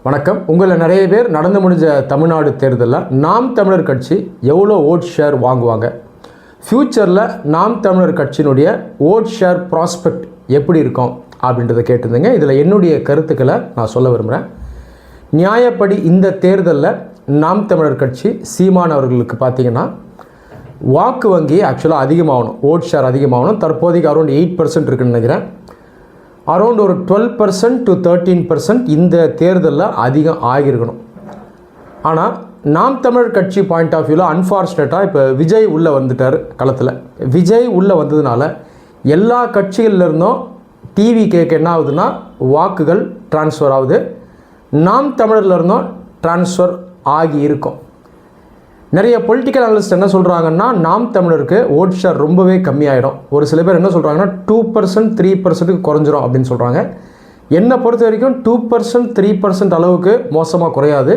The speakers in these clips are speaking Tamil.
வணக்கம். உங்களில் நிறைய பேர் நடந்து முடிஞ்ச தமிழ்நாடு தேர்தலில் நாம் தமிழர் கட்சி எவ்வளோ ஓட் ஷேர் வாங்குவாங்க, ஃப்யூச்சரில் நாம் தமிழர் கட்சியினுடைய ஓட் ஷேர் ப்ராஸ்பெக்ட் எப்படி இருக்கும் அப்படின்றத கேட்டிருந்தேங்க. இதில் என்னுடைய கருத்துக்களை நான் சொல்ல விரும்புகிறேன். நியாயப்படி இந்த தேர்தலில் நாம் தமிழர் கட்சி சீமான் அவர்களுக்கு பார்த்திங்கன்னா வாக்கு வங்கி ஆக்சுவலாக அதிகமாகணும், ஓட் ஷேர் அதிகமாகணும். தற்போதைக்கு அரௌண்ட் 8% இருக்குன்னு நினைக்கிறேன். அரௌண்ட் ஒரு 12% to 13% இந்த தேர்தலில் அதிகம் ஆகியிருக்கணும். ஆனால் நாம் தமிழர் கட்சி பாயிண்ட் ஆஃப் வியூவில் அன்ஃபார்ச்சுனேட்டாக இப்போ விஜய் உள்ளே வந்துட்டார் களத்தில். விஜய் உள்ளே வந்ததுனால எல்லா கட்சிகள்லேருந்தும் டிவிகேக்கு என்ன ஆகுதுன்னா வாக்குகள் ட்ரான்ஸ்ஃபர் ஆகுது, நாம் தமிழர்லேருந்தும் ட்ரான்ஸ்ஃபர் ஆகி இருக்கும். நிறைய பொலிட்டிக்கல் அனலிஸ்ட் என்ன சொல்கிறாங்கன்னா நாம் தமிழருக்கு ஓட் ஷேர் ரொம்பவே கம்மியாயிடும். ஒரு சில பேர் என்ன சொல்கிறாங்கன்னா 2% 3% குறைஞ்சிரும் அப்படின்னு சொல்கிறாங்க. என்னை பொறுத்த வரைக்கும் 2% 3% அளவுக்கு மோசமாக குறையாது.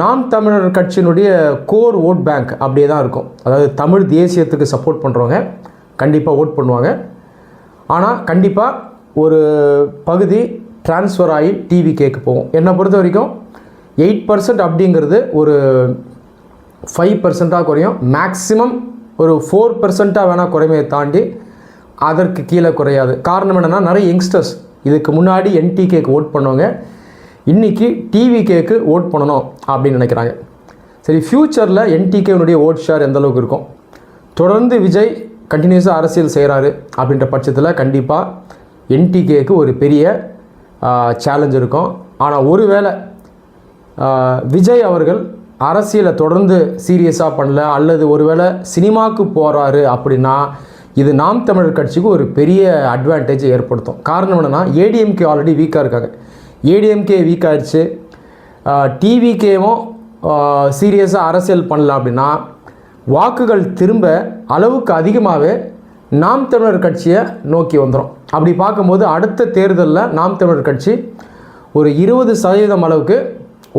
நாம் தமிழர் கட்சியினுடைய கோர் ஓட் பேங்க் அப்படியே தான் இருக்கும். அதாவது தமிழ் தேசியத்துக்கு சப்போர்ட் பண்ணுறவங்க கண்டிப்பாக ஓட் பண்ணுவாங்க. ஆனால் கண்டிப்பாக ஒரு பகுதி ட்ரான்ஸ்ஃபர் ஆகி டிவிகேக்கு போகும். என்னை பொறுத்த வரைக்கும் 8% அப்படிங்கிறது ஒரு 5% குறையும், மேக்ஸிமம் ஒரு 4% வேணால் குறைமையை தாண்டி அதற்கு கீழே குறையாது. காரணம் என்னென்னா நிறைய யங்ஸ்டர்ஸ் இதுக்கு முன்னாடி என்டிகேக்கு ஓட் பண்ணுவாங்க, இன்றைக்கி டிவிகேக்கு ஓட் பண்ணணும் அப்படின்னு நினைக்கிறாங்க. சரி, ஃப்யூச்சரில் என்டிகேனுடைய ஓட் ஷேர் எந்த அளவுக்கு இருக்கும்? தொடர்ந்து விஜய் கண்டினியூஸாக அரசியல் செய்கிறாரு அப்படின்ற பட்சத்தில் கண்டிப்பாக என்டிகேக்கு ஒரு பெரிய சேலஞ்ச் இருக்கும். ஆனால் ஒருவேளை விஜய் அவர்கள் அரசியலை தொடர்ந்து சீரியஸாக பண்ணல அல்லது ஒருவேளை சினிமாவுக்கு போகிறாரு அப்படின்னா இது நாம் தமிழர் கட்சிக்கு ஒரு பெரிய அட்வான்டேஜ் ஏற்படுத்தும். காரணம் என்னென்னா ஏடிஎம்கே ஆல்ரெடி வீக்காக இருக்காங்க. ஏடிஎம்கே வீக் ஆகிடுச்சு, டிவிகேவும் சீரியஸாக அரசியல் பண்ணல அப்படின்னா வாக்குகள் திரும்ப அளவுக்கு அதிகமாகவே நாம் தமிழர் கட்சியை நோக்கி வந்துடும். அப்படி பார்க்கும்போது அடுத்த தேர்தலில் நாம் தமிழர் கட்சி ஒரு 20% அளவுக்கு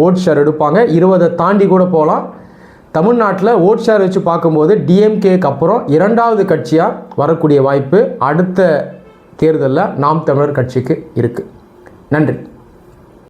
ஓட் ஷேர் எடுப்பாங்க. 20 தாண்டி கூட போகலாம். தமிழ்நாட்டில் ஓட் ஷேர் வச்சு பார்க்கும்போது டிஎம்கேக்கு அப்புறம் 2வது கட்சியாக வரக்கூடிய வாய்ப்பு அடுத்த தேர்தலில் நாம் தமிழர் கட்சிக்கு இருக்குது. நன்றி.